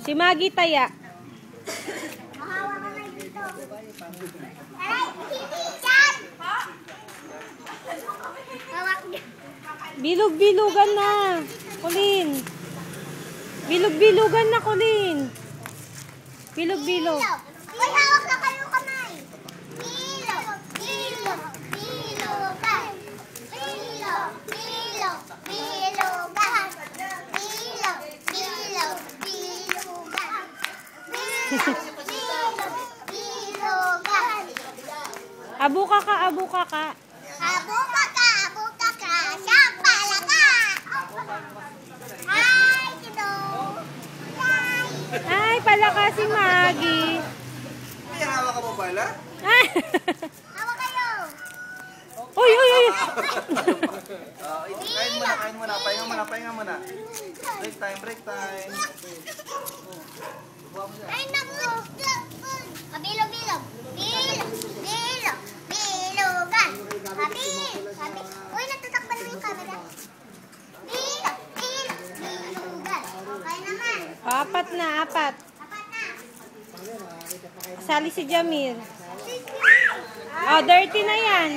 Si Maggie taya. Mahawa ka na dito. Aray, hindi yan! Hawak niya. Bilog-bilugan na. Kulin. Bilog-bilugan na, Kulin. Bilog-bilog. Uy, hawak na kayo kamay. Bilog, bilog, bilugan. Bilog, bilog, bilugan. Bilog, bilog, bilugan. Bilog, bilog, bilugan. Abuka ka, abuka ka. Abuka ka, abuka ka. Siya pala ka. Hi, Tito. Hi. Ay, pala ka si Maggie. May hawak ka mo pala? Ay. Hawak kayo. Uy, uy, uy. Kain muna, kain muna. Pahinga muna, pahinga muna. Break time, break time. Ay, naku. Bilog, bilog. Bilog, bilog, bilugan. Sabi, sabi. Uy, natatakpan mo yung camera. Bilog, bilog, bilugan. Okay naman. Apat na, apat. Apat na. Sali si Jamir. Oh, dirty na yan.